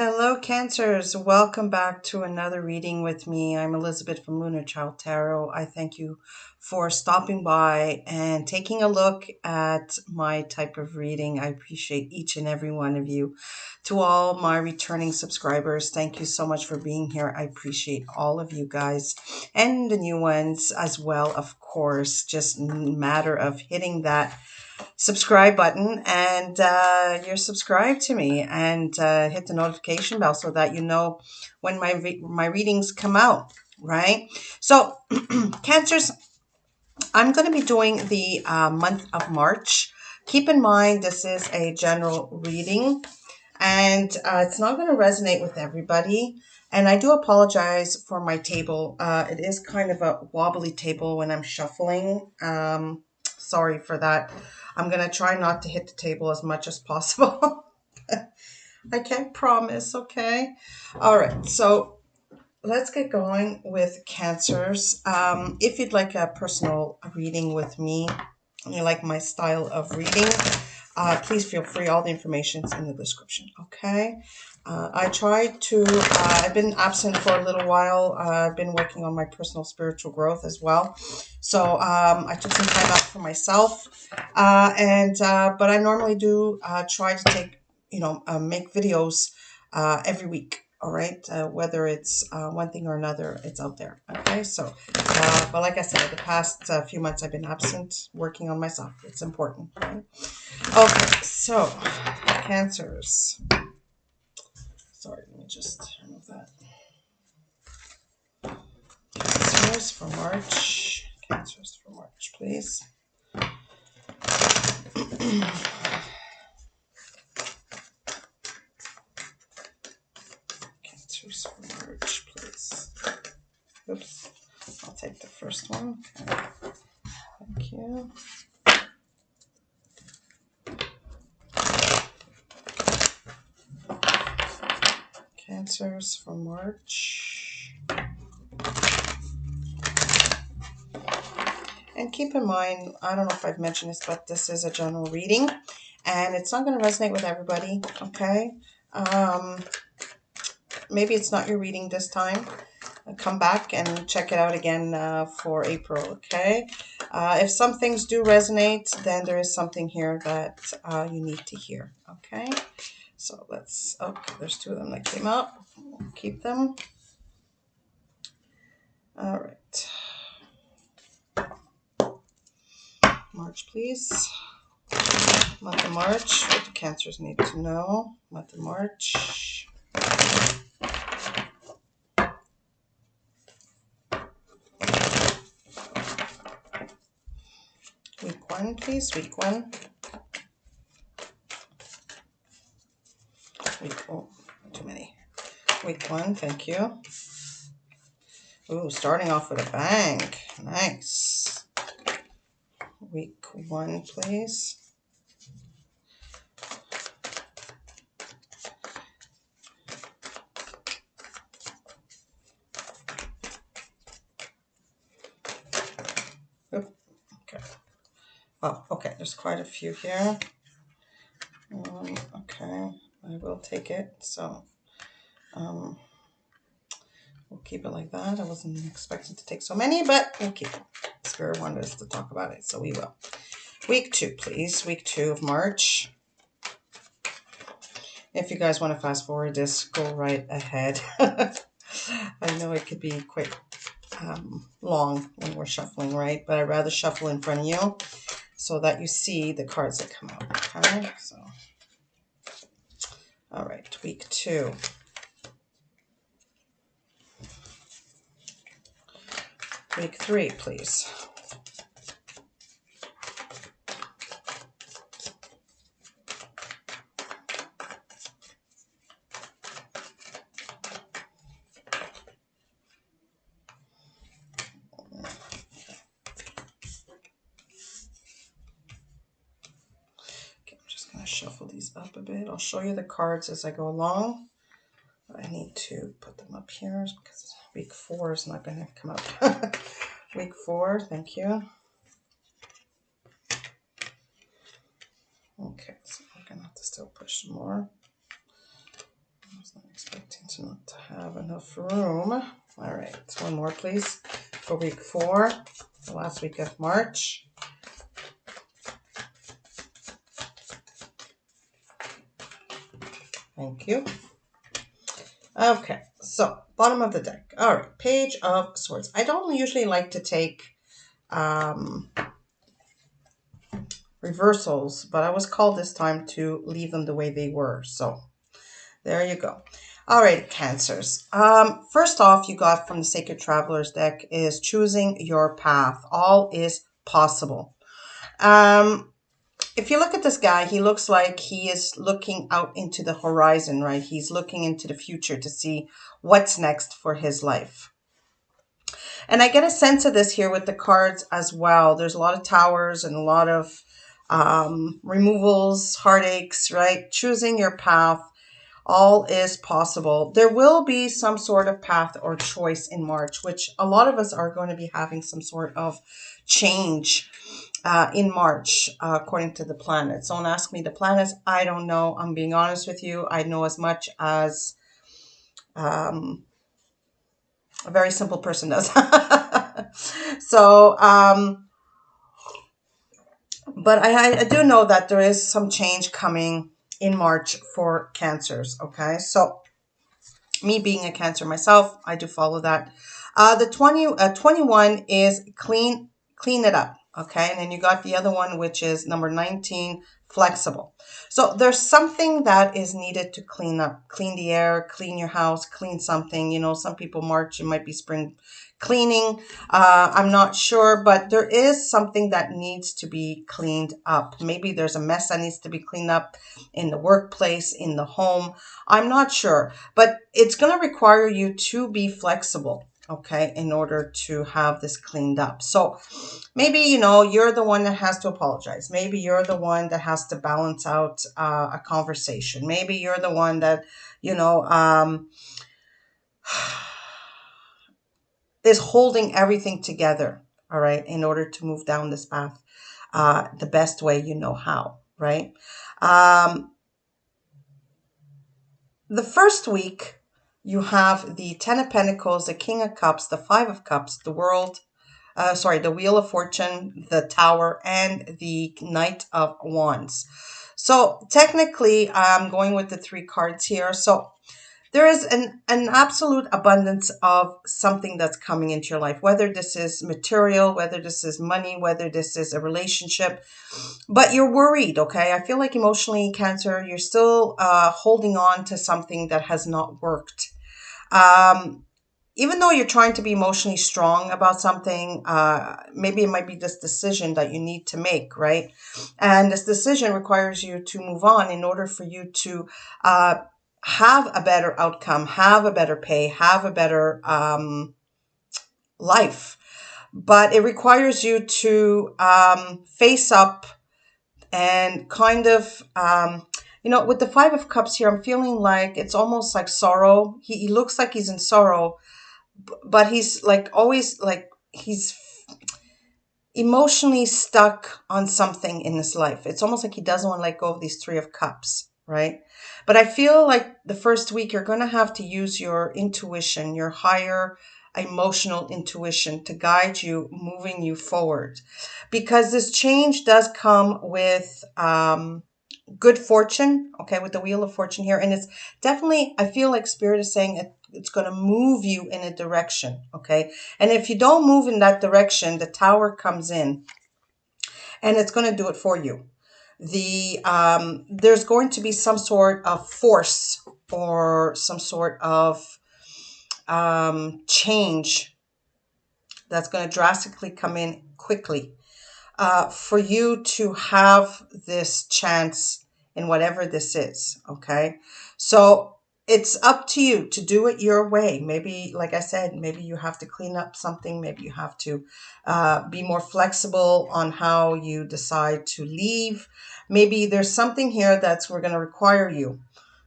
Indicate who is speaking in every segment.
Speaker 1: Hello, Cancers. Welcome back to another reading with me. I'm Elizabeth from Lunachiildtarot. I thank you for stopping by and taking a look at my type of reading. I appreciate each and every one of you. To all my returning subscribers, thank you so much for being here. I appreciate all of you guys and the new ones as well, of course. Just a matter of hitting that subscribe button and you're subscribed to me and hit the notification bell so that you know when my readings come out, right? So Cancers, I'm going to be doing the month of March. Keep in mind this is a general reading and it's not going to resonate with everybody. And I do apologize for my table. It is kind of a wobbly table when I'm shuffling. Sorry for that. I'm going to try not to hit the table as much as possible. I can't promise, okay? All right, so let's get going with Cancers. If you'd like a personal reading with me, and you like my style of reading, please feel free. All the information's in the description, okay? I've been absent for a little while. I've been working on my personal spiritual growth as well. So I took some time out for myself. But I normally do try to make videos every week. All right. Whether it's one thing or another, it's out there. Okay. So, but like I said, the past few months I've been absent working on myself. It's important. Right? Okay. So, Cancers. Sorry, let me just remove that. Cancers for March. Cancers for March, please. Cancers for March, please. Oops. I'll take the first one. Okay. Thank you. Cancers for March. And keep in mind, I don't know if I've mentioned this, but this is a general reading and it's not going to resonate with everybody, okay? Maybe it's not your reading this time. Come back and check it out again for April, okay? If some things do resonate, then there is something here that you need to hear, okay? So okay, there's two of them that came out. We'll keep them. All right. March, please. Month of March. What do Cancers need to know? Month of March. Week 1, please. Week 1. Too many. Week 1, thank you. Ooh, starting off with a bang. Nice. Week 1, please. Oop, okay. Oh, okay. There's quite a few here. Okay, I will take it. So, we'll keep it like that. I wasn't expecting to take so many, but we'll keep it. Spirit wanted us to talk about it, so we will. Week 2, please. Week 2 of March. If you guys want to fast forward this, go right ahead. I know it could be quite long when we're shuffling, right? But I'd rather shuffle in front of you so that you see the cards that come out. Okay, so all right, week 2. Week 3, please. Shuffle these up a bit. I'll show you the cards as I go along. I need to put them up here because week 4 is not going to come up. Week 4, thank you. Okay, so I'm going to have to still push some more. I was not expecting to not have enough room. All right, one more, please, for week 4, the last week of March. Thank you. Okay, so bottom of the deck. All right, Page of Swords. I don't usually like to take reversals, but I was called this time to leave them the way they were. So there you go. All right, Cancers. First off, you got from the Sacred Travelers deck is choosing your path. All is possible. If you look at this guy, he looks like he is looking out into the horizon, right? He's looking into the future to see what's next for his life. And I get a sense of this here with the cards as well. There's a lot of towers and a lot of removals, heartaches, right? Choosing your path. All is possible. There will be some sort of path or choice in March, which a lot of us are going to be having some sort of change in March, according to the planets. Don't ask me the planets. I don't know. I'm being honest with you. I know as much as a very simple person does. So, but I do know that there is some change coming in March for Cancers. Okay, so me being a Cancer myself, I do follow that. The 21 is clean it up. Okay, and then you got the other one, which is number 19, flexible. So there's something that is needed to clean up, clean the air, clean your house, clean something. You know, some people March, it might be spring cleaning. I'm not sure, but there is something that needs to be cleaned up. Maybe there's a mess that needs to be cleaned up in the workplace, in the home. I'm not sure, but it's going to require you to be flexible, okay, in order to have this cleaned up. So maybe, you know, you're the one that has to apologize. Maybe you're the one that has to balance out a conversation. Maybe you're the one that, you know, is holding everything together, all right, in order to move down this path the best way you know how, right? The first week, you have the 10 of Pentacles, the King of Cups, the 5 of Cups, the World, the Wheel of Fortune, the Tower, and the Knight of Wands. So technically, I'm going with the 3 cards here. So there is an absolute abundance of something that's coming into your life, whether this is material, whether this is money, whether this is a relationship, but you're worried, okay? I feel like emotionally, Cancer, you're still holding on to something that has not worked. Even though you're trying to be emotionally strong about something, maybe it might be this decision that you need to make, right? And this decision requires you to move on in order for you to have a better outcome, have a better pay, have a better life. But it requires you to face up and kind of, you know, with the 5 of Cups here, I'm feeling like it's almost like sorrow. He looks like he's in sorrow, but he's like always like he's emotionally stuck on something in his life. It's almost like he doesn't want to let go of these 3 of Cups, right? But I feel like the first week you're going to have to use your intuition, your higher emotional intuition to guide you, moving you forward. Because this change does come with good fortune, okay, with the Wheel of Fortune here. And it's definitely, I feel like Spirit is saying it's going to move you in a direction, okay? And if you don't move in that direction, the Tower comes in and it's going to do it for you. There's going to be some sort of force or some sort of change that's going to drastically come in quickly for you to have this chance in whatever this is, okay? So it's up to you to do it your way. Maybe, like I said, maybe you have to clean up something. Maybe you have to be more flexible on how you decide to leave. Maybe there's something here that's we're going to require you.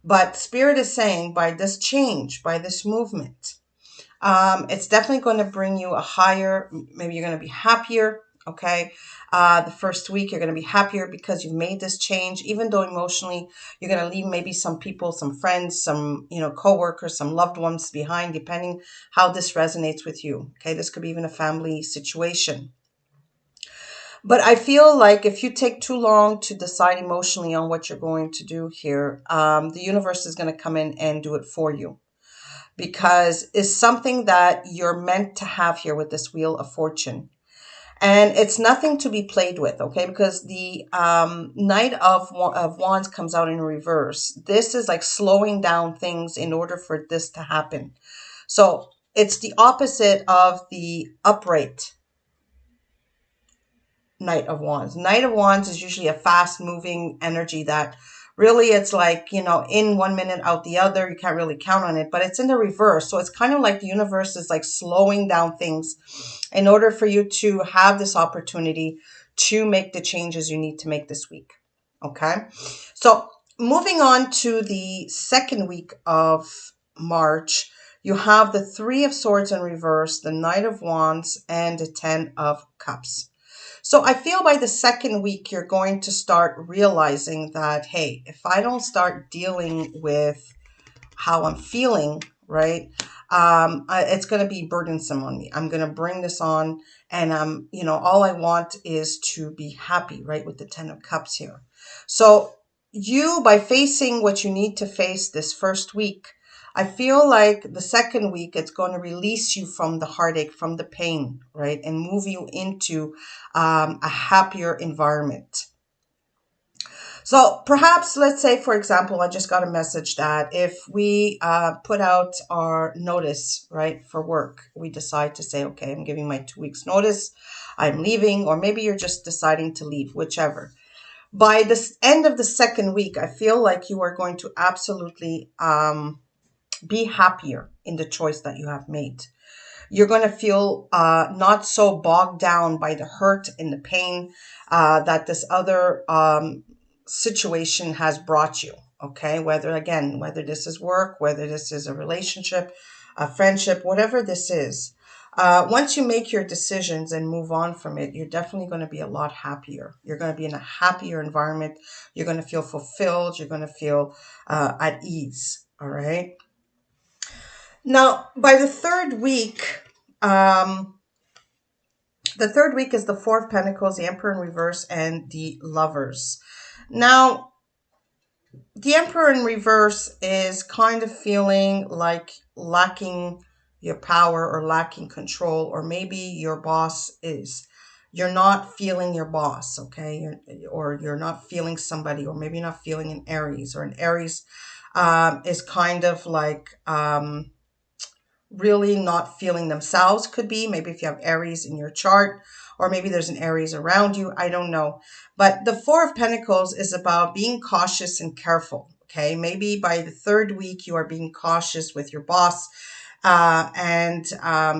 Speaker 1: But Spirit is saying by this change, by this movement, it's definitely going to bring you a higher, maybe you're going to be happier, Okay. The first week, you're going to be happier because you've made this change, even though emotionally you're going to leave maybe some people, some friends, some, coworkers, some loved ones behind, depending how this resonates with you. Okay. This could be even a family situation. But I feel like if you take too long to decide emotionally on what you're going to do here, the universe is going to come in and do it for you, because it's something that you're meant to have here with this Wheel of Fortune. And it's nothing to be played with, okay? Because the Knight of Wands comes out in reverse. This is like slowing down things in order for this to happen. So it's the opposite of the upright Knight of Wands. Knight of Wands is usually a fast moving energy that really it's like, in 1 minute, out the other. You can't really count on it, but it's in the reverse. So it's kind of like the universe is like slowing down things in order for you to have this opportunity to make the changes you need to make this week. Okay. So moving on to the second week of March, you have the Three of Swords in reverse, the Knight of Wands, and the Ten of Cups. So I feel by the second week, you're going to start realizing that, hey, if I don't start dealing with how I'm feeling, right, it's going to be burdensome on me. I'm going to bring this on, and all I want is to be happy, right, with the Ten of Cups here. So you, by facing what you need to face this first week, I feel like the second week, it's going to release you from the heartache, from the pain, right, and move you into a happier environment. So perhaps, let's say, for example, I just got a message that if we put out our notice, right, for work, we decide to say, okay, I'm giving my 2 weeks notice, I'm leaving, or maybe you're just deciding to leave, whichever. By the end of the second week, I feel like you are going to absolutely be happier in the choice that you have made. You're going to feel not so bogged down by the hurt and the pain that this other situation has brought you. Okay. Whether this is work, whether this is a relationship, a friendship, whatever this is. Once you make your decisions and move on from it, you're definitely going to be a lot happier. You're going to be in a happier environment. You're going to feel fulfilled. You're going to feel at ease. All right. Now, by the third week is the Four of Pentacles, the Emperor in reverse, and the Lovers. Now, the Emperor in reverse is kind of feeling like lacking your power or lacking control, or maybe your boss is. You're not feeling your boss, okay? Or you're not feeling somebody, or maybe you're not feeling an Aries, or an Aries is kind of like really not feeling themselves. Could be maybe if you have Aries in your chart, or maybe there's an Aries around you. I don't know. But the Four of Pentacles is about being cautious and careful. Okay. Maybe by the third week, you are being cautious with your boss. And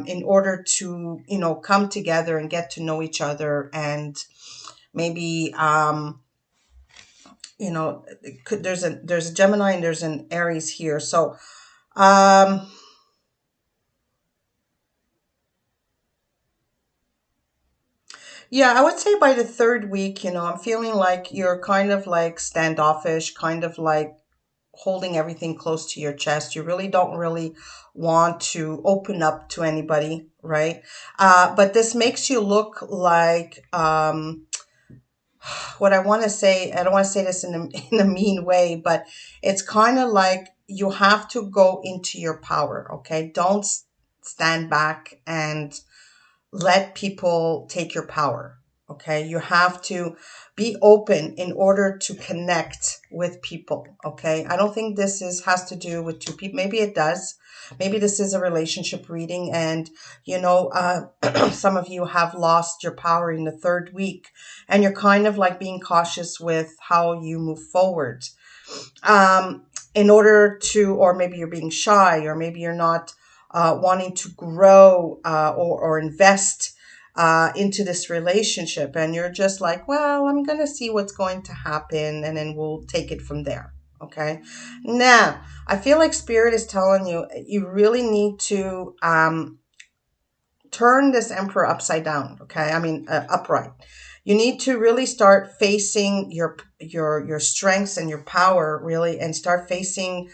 Speaker 1: in order to, come together and get to know each other, and maybe, there's a Gemini and there's an Aries here. So, yeah, I would say by the third week, I'm feeling like you're kind of like standoffish, kind of like holding everything close to your chest. You really don't really want to open up to anybody, right? But this makes you look like what I want to say. I don't want to say this in in a mean way, but it's kind of like you have to go into your power, okay? Don't stand back and let people take your power. Okay. You have to be open in order to connect with people. Okay. I don't think this has to do with two people. Maybe it does. Maybe this is a relationship reading, and some of you have lost your power in the third week, and you're kind of like being cautious with how you move forward. In order to, or maybe you're being shy, or maybe you're not wanting to grow or invest into this relationship, and you're just like, well, I'm going to see what's going to happen, and then we'll take it from there. Okay. Now, I feel like Spirit is telling you, you really need to turn this Emperor upside down, okay? I mean, upright. You need to really start facing your strengths and your power, really, and start facing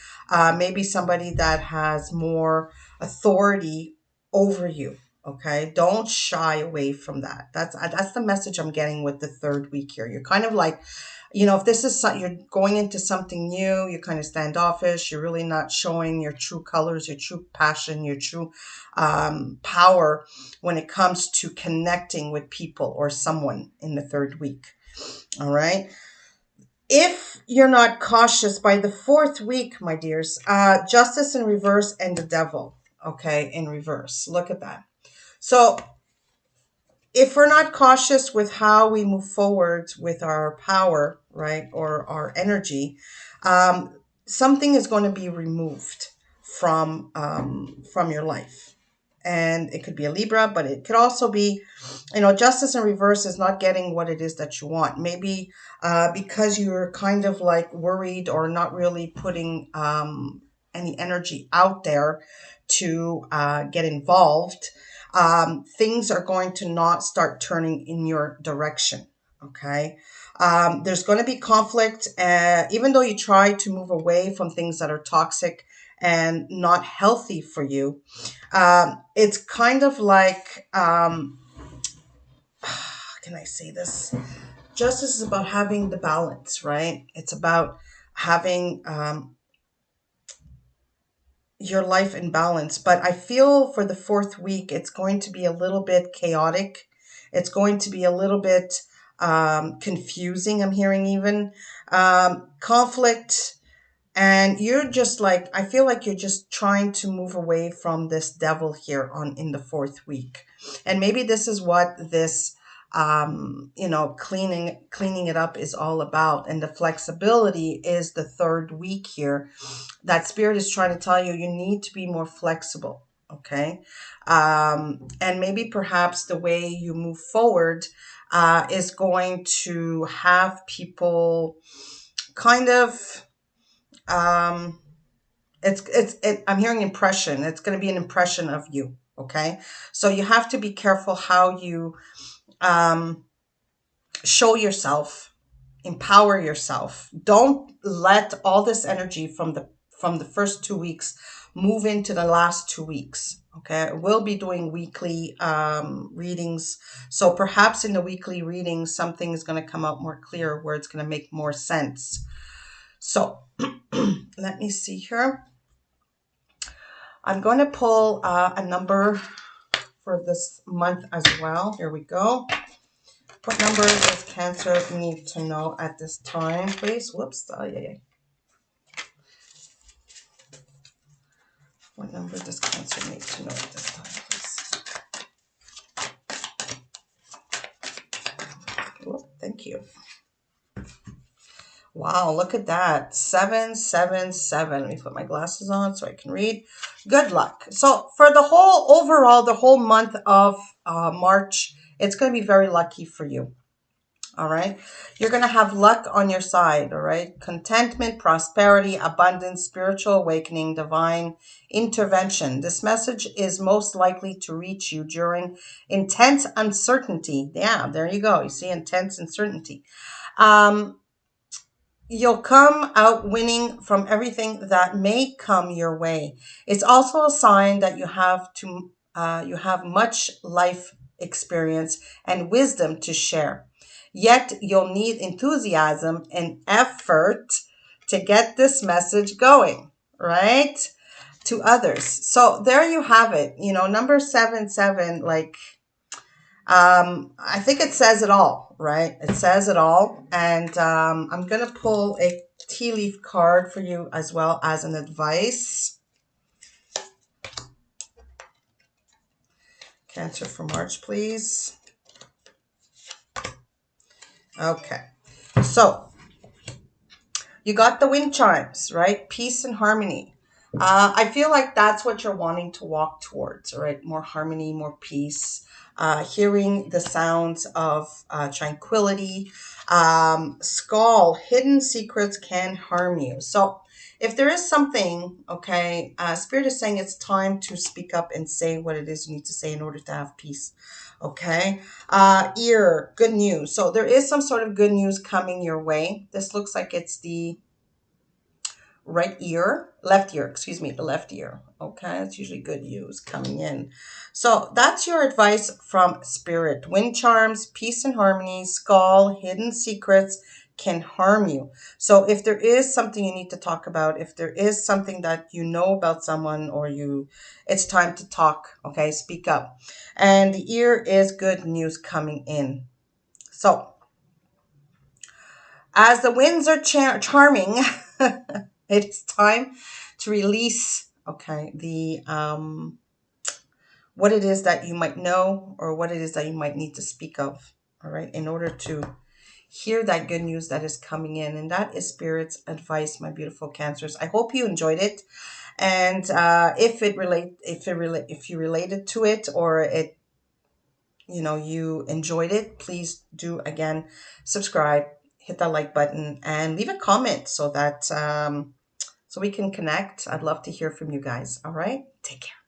Speaker 1: maybe somebody that has more authority over you. Okay, don't shy away from that. That's the message I'm getting with the third week here. You're kind of like, if this is you're going into something new, you're kind of standoffish. You're really not showing your true colors, your true passion, your true power when it comes to connecting with people or someone in the third week. All right. If you're not cautious by the fourth week, my dears, justice in reverse and the devil. Okay, in reverse. Look at that. So if we're not cautious with how we move forward with our power, right, or our energy, something is going to be removed from your life. And it could be a Libra, but it could also be, justice in reverse is not getting what it is that you want. Maybe because you're kind of like worried or not really putting any energy out there to get involved, things are going to not start turning in your direction. Okay. There's going to be conflict, even though you try to move away from things that are toxic and not healthy for you. It's kind of like, how can I say this? Justice is about having the balance, right? It's about having your life in balance. But I feel for the fourth week, it's going to be a little bit chaotic. It's going to be a little bit confusing. I'm hearing even conflict. And you're just like, I feel like you're just trying to move away from this devil here in the fourth week. And maybe this is what this, cleaning it up is all about. And the flexibility is the third week here. That spirit is trying to tell you, you need to be more flexible. Okay. And maybe perhaps the way you move forward is going to have people kind of, I'm hearing impression. It's going to be an impression of you. Okay. So you have to be careful how you show yourself, empower yourself. Don't let all this energy from the first 2 weeks move into the last 2 weeks. Okay. We'll be doing weekly readings. So perhaps in the weekly readings, something is going to come out more clear where it's going to make more sense. So let me see here. I'm going to pull a number for this month as well. Here we go. What number does Cancer need to know at this time, please? Whoops. Oh, yeah. What number does Cancer need to know at this time, please? Whoop, thank you. Wow, look at that. 777. Let me put my glasses on so I can read. Good luck. So for the whole month of March, it's going to be very lucky for you. All right. You're going to have luck on your side. All right. Contentment, prosperity, abundance, spiritual awakening, divine intervention. This message is most likely to reach you during intense uncertainty. Yeah, there you go. You see, intense uncertainty. You'll come out winning from everything that may come your way. It's also a sign that you have much life experience and wisdom to share. Yet you'll need enthusiasm and effort to get this message going, right? To others. So there you have it. Number 77, like, I think it says it all, right? It says it all. And I'm going to pull a tea leaf card for you as well as an advice. Cancer for March, please. Okay. So you got the wind chimes, right? Peace and harmony. I feel like that's what you're wanting to walk towards, all right? More harmony, more peace, hearing the sounds of tranquility. Skull, hidden secrets can harm you. So, if there is something, okay, Spirit is saying it's time to speak up and say what it is you need to say in order to have peace. Okay. Ear, good news. So, there is some sort of good news coming your way. This looks like it's the right ear, left ear, excuse me, the left ear. Okay, it's usually good news coming in. So that's your advice from Spirit. Wind charms, peace and harmony, skull, hidden secrets can harm you. So if there is something you need to talk about, if there is something that you know about someone or you, it's time to talk. Okay, speak up. And the ear is good news coming in. So as the winds are charming, it's time to release, okay, the what it is that you might know or what it is that you might need to speak of, all right, in order to hear that good news that is coming in. And that is Spirit's advice, my beautiful Cancers. I hope you enjoyed it. And if you related to it or it, you enjoyed it, please do again subscribe, hit that like button, and leave a comment so that so we can connect. I'd love to hear from you guys. All right, take care.